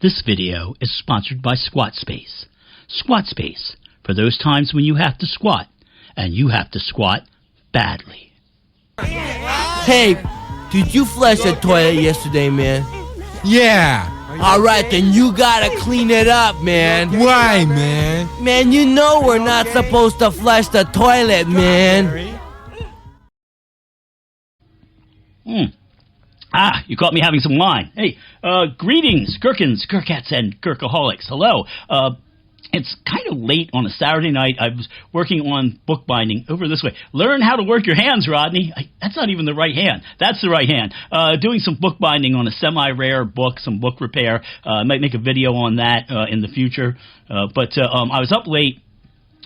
This video is sponsored by Squat Space. Squat Space, for those times when you have to squat, and you have to squat badly. Hey, did you flush the toilet yesterday, man? Yeah. Alright, then you gotta clean it up, man. Why, man? Man, you know we're not supposed to flush the toilet, man. You caught me having some wine. Hey, greetings, gherkins, gherkettes, and gherkaholics. Hello. It's kind of late on a Saturday night. I was working on bookbinding over this way. Learn how to work your hands, Rodney. That's not even the right hand. That's the right hand. Doing some bookbinding on a semi-rare book, some book repair. I might make a video on that in the future. But I was up late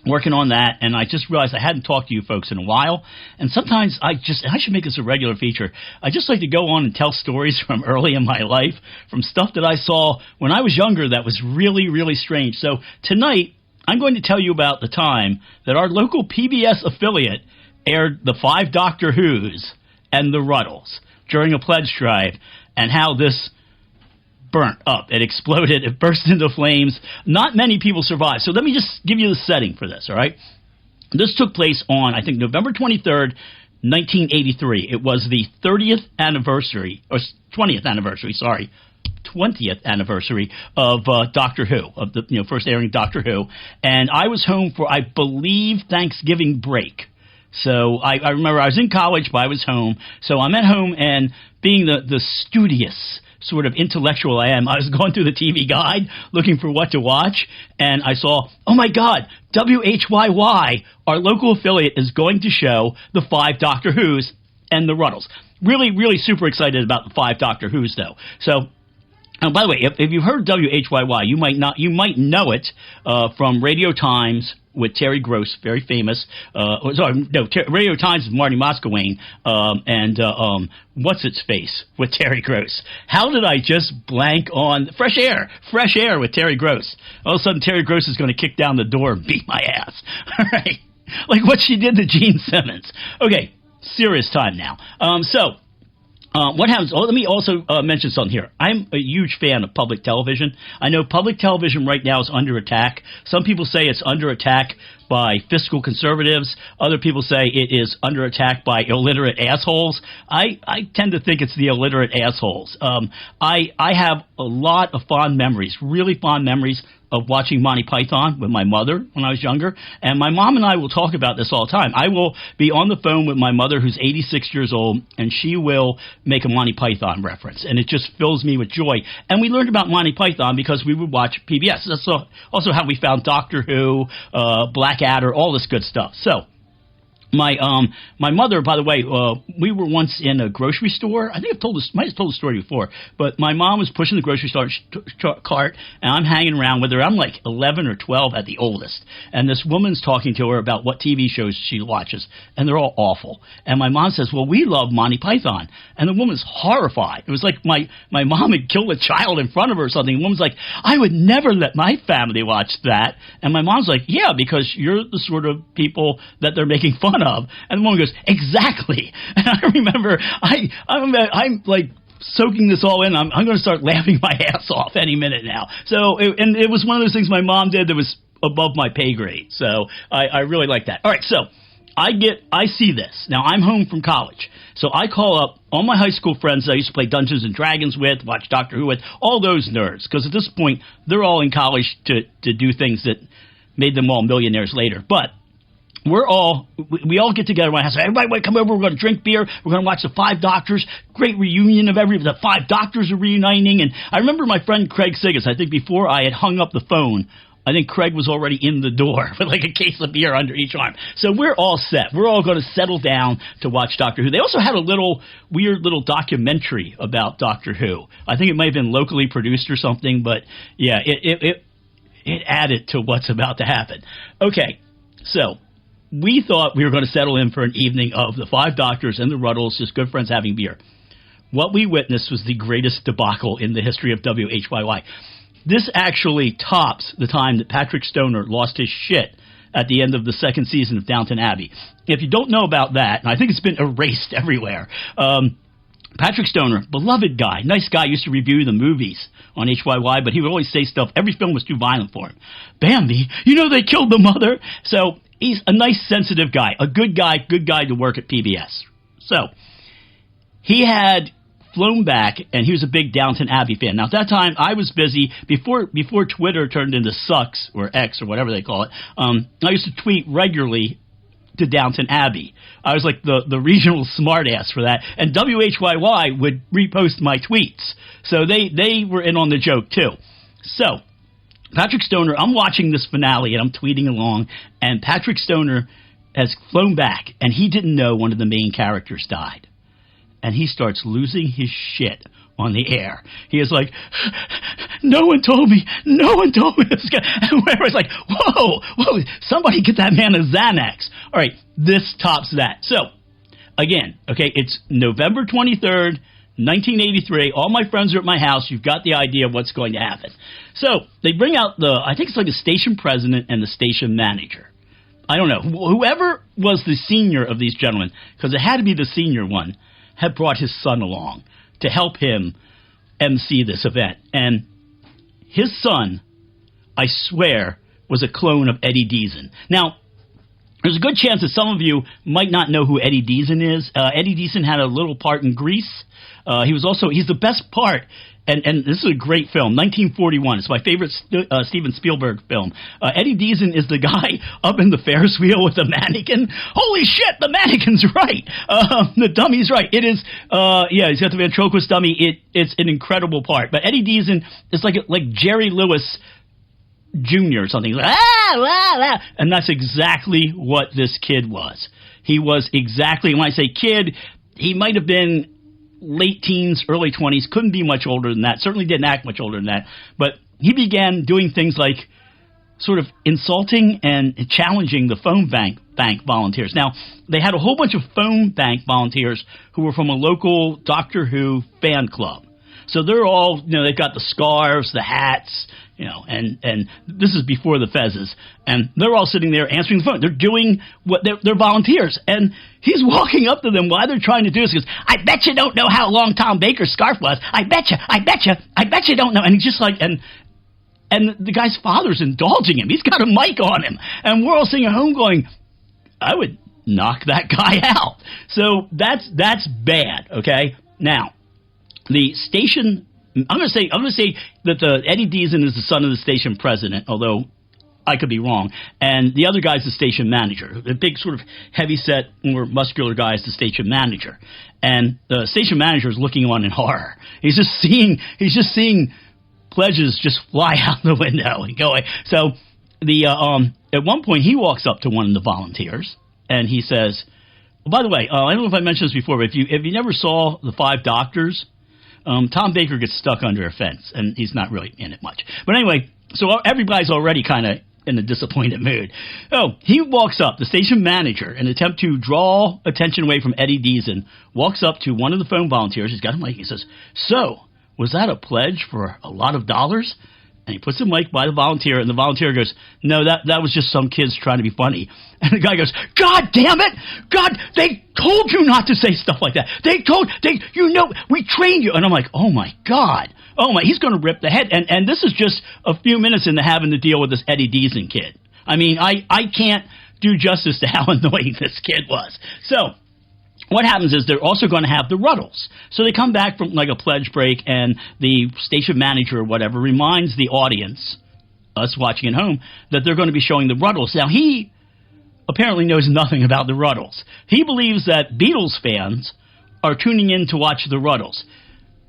working on that, and I just realized I hadn't talked to you folks in a while. And sometimes I should make this a regular feature. I just like to go on and tell stories from early in my life, from stuff that I saw when I was younger that was really, really strange. So tonight, I'm going to tell you about the time that our local PBS affiliate aired the 5 Doctor Who's and the Ruddles during a pledge drive, and how this burnt up. It exploded. It burst into flames. Not many people survived. So let me just give you the setting for this, all right? This took place on, I think, November 23rd, 1983. It was the 20th anniversary of Doctor Who, of the first airing Doctor Who. And I was home for, I believe, Thanksgiving break. So I remember I was in college, but I was home. So I'm at home, and being the studious sort of intellectual I am, I was going through the TV guide looking for what to watch, and I saw, oh my God, WHYY, our local affiliate, is going to show the 5 Doctor Who's and the Ruddles. Really, really super excited about the 5 Doctor Who's, though. So, by the way, if you've heard WHYY, you might know it from Radio Times with Terry Gross, very famous. Radio Times with Marty Moscowane, and What's Its Face with Terry Gross. How did I just blank on Fresh Air with Terry Gross? All of a sudden, Terry Gross is going to kick down the door and beat my ass. All right, like what she did to Gene Simmons. Okay, serious time now. What happens? Oh, let me also mention something here. I'm a huge fan of public television. I know public television right now is under attack. Some people say it's under attack by fiscal conservatives. Other people say it is under attack by illiterate assholes. I tend to think it's the illiterate assholes. I have a lot of fond memories, really fond memories of watching Monty Python with my mother when I was younger. And my mom and I will talk about this all the time. I will be on the phone with my mother, who's 86 years old, and she will make a Monty Python reference. And it just fills me with joy. And we learned about Monty Python because we would watch PBS. That's also how we found Doctor Who, Blackadder, all this good stuff. So my mother, by the way, we were once in a grocery store. I think might have told the story before, but my mom was pushing the grocery store cart, and I'm hanging around with her. I'm like 11 or 12 at the oldest, and this woman's talking to her about what TV shows she watches, and they're all awful. And my mom says, well, we love Monty Python, and the woman's horrified. It was like my mom had killed a child in front of her or something. The woman's like, I would never let my family watch that. And my mom's like, yeah, because you're the sort of people that they're making fun of. And the woman goes, exactly. And I remember I'm like soaking this all in. I'm going to start laughing my ass off any minute now. So it was one of those things my mom did that was above my pay grade. So I really like that. All right, so I see this. Now I'm home from college. So I call up all my high school friends that I used to play Dungeons and Dragons with, watch Doctor Who with, all those nerds. Because at this point, they're all in college to do things that made them all millionaires later. But we all get together. I say, everybody come over, we're going to drink beer, we're going to watch the 5 Doctors, great reunion of the 5 Doctors are reuniting. And I remember my friend Craig Siggis, I think before I had hung up the phone, I think Craig was already in the door with like a case of beer under each arm. So we're all set. We're all going to settle down to watch Doctor Who. They also had a weird little documentary about Doctor Who. I think it might have been locally produced or something, but yeah, it added to what's about to happen. Okay, so we thought we were going to settle in for an evening of the 5 Doctors and the Ruddles, just good friends having beer. What we witnessed was the greatest debacle in the history of WHYY. This actually tops the time that Patrick Stoner lost his shit at the end of the 2nd season of Downton Abbey. If you don't know about that, and I think it's been erased everywhere, Patrick Stoner, beloved guy, nice guy, used to review the movies on HYY, but he would always say stuff, every film was too violent for him. Bambi, they killed the mother. So he's a nice, sensitive guy, a good guy to work at PBS. So he had flown back, and he was a big Downton Abbey fan. Now, at that time, I was busy, before Twitter turned into Sucks, or X, or whatever they call it, I used to tweet regularly to Downton Abbey. I was like the regional smartass for that, and WHYY would repost my tweets. So they were in on the joke, too. So, Patrick Stoner, I'm watching this finale, and I'm tweeting along, and Patrick Stoner has flown back, and he didn't know one of the main characters died. And he starts losing his shit on the air. He is like, no one told me this guy. And everybody's like, whoa, somebody get that man a Xanax. All right, this tops that. So, again, okay, it's November 23rd, 1983. All my friends are at my house. You've got the idea of what's going to happen. So, they bring out I think it's like the station president and the station manager. I don't know. Whoever was the senior of these gentlemen, because it had to be the senior one, had brought his son along to help him MC this event. And his son, I swear, was a clone of Eddie Deason. Now, there's a good chance that some of you might not know who Eddie Deason is. Eddie Deason had a little part in Grease. He's the best part, and this is a great film, 1941. It's my favorite Steven Spielberg film. Eddie Deason is the guy up in the Ferris wheel with the mannequin. Holy shit, the mannequin's right. The dummy's right. It is, he's got the ventriloquist dummy. It's an incredible part. But Eddie Deason is like Jerry Lewis Jr. or something. Like, and that's exactly what this kid was. He was exactly, when I say kid, he might have been late teens, early 20s, couldn't be much older than that, certainly didn't act much older than that, but he began doing things like sort of insulting and challenging the phone bank volunteers. Now, they had a whole bunch of phone bank volunteers who were from a local Doctor Who fan club. So they're all, they've got the scarves, the hats, and this is before the fezzes. And they're all sitting there answering the phone. They're doing what they're volunteers. And he's walking up to them while they're trying to do this. He goes, I bet you don't know how long Tom Baker's scarf was. I bet you don't know. And he's just like, and the guy's father's indulging him. He's got a mic on him. And we're all sitting at home going, I would knock that guy out. So that's bad, okay? Now, the station, I'm going to say that the Eddie Deason is the son of the station president, although I could be wrong, and the other guy's the station manager. The big sort of heavy-set, more muscular guy is the station manager, and the station manager is looking on in horror. He's just seeing pledges just fly out the window and go away. So at one point he walks up to one of the volunteers and he says, well, by the way, I don't know if I mentioned this before, but if you never saw The Five Doctors, Tom Baker gets stuck under a fence, and he's not really in it much. But anyway, so everybody's already kind of in a disappointed mood. Oh, he walks up, the station manager, in an attempt to draw attention away from Eddie Deason, walks up to one of the phone volunteers. He's got a mic. He says, so, was that a pledge for a lot of dollars? And he puts the mic by the volunteer, and the volunteer goes, no, that was just some kids trying to be funny. And the guy goes, God damn it! God, they told you not to say stuff like that. We trained you. And I'm like, oh my God. He's going to rip the head. And this is just a few minutes into having to deal with this Eddie Deason kid. I mean, I can't do justice to how annoying this kid was. So, what happens is they're also going to have the Ruddles. So they come back from like a pledge break, and the station manager or whatever reminds the audience, us watching at home, that they're going to be showing the Ruddles. Now, he apparently knows nothing about the Ruddles. He believes that Beatles fans are tuning in to watch the Ruddles.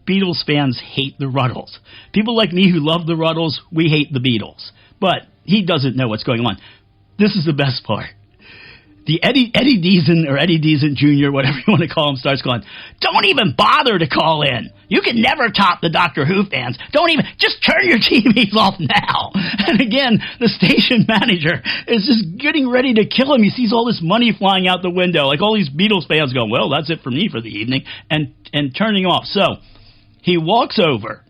Beatles fans hate the Ruddles. People like me who love the Ruddles, we hate the Beatles. But he doesn't know what's going on. This is the best part. The Eddie Deason or Eddie Deason Jr., whatever you want to call him, starts going, don't even bother to call in. You can never top the Doctor Who fans. Just turn your TVs off now. And again, the station manager is just getting ready to kill him. He sees all this money flying out the window, like all these Beatles fans going, well, that's it for me for the evening, and turning off. So he walks over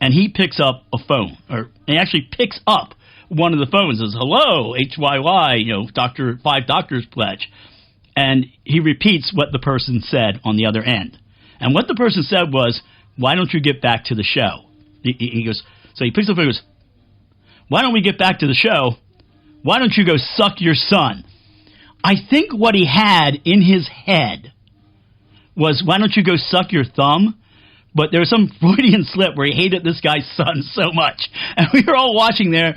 and he picks up a phone, or he actually picks up one of the phones, says, hello, HYY, Five Doctors pledge. And he repeats what the person said on the other end. And what the person said was, why don't you get back to the show? He goes, so he picks up and goes, why don't we get back to the show? Why don't you go suck your son? I think what he had in his head was, why don't you go suck your thumb? But there was some Freudian slip where he hated this guy's son so much. And we were all watching a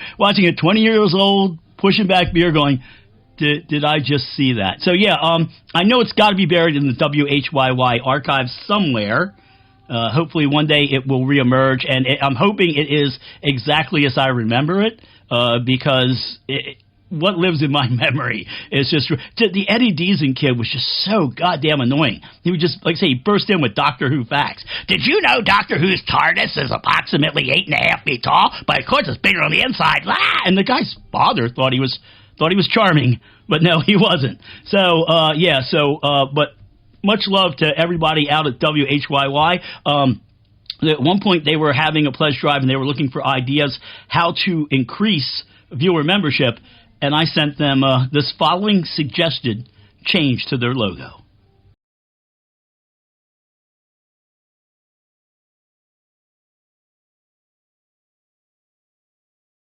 20 years old, pushing back beer going, did I just see that? So, yeah, I know it's got to be buried in the WHYY archives somewhere. Hopefully one day it will reemerge. And I'm hoping it is exactly as I remember it, because what lives in my memory is just the Eddie Deason kid was just so goddamn annoying. He would just, like I say, he burst in with Doctor Who facts. Did you know Doctor Who's TARDIS is approximately 8.5 feet tall, but of course it's bigger on the inside? Ah! And the guy's father thought he was charming, but no, he wasn't. So but much love to everybody out at WHYY. At one point they were having a pledge drive and they were looking for ideas how to increase viewer membership. And I sent them this following suggested change to their logo.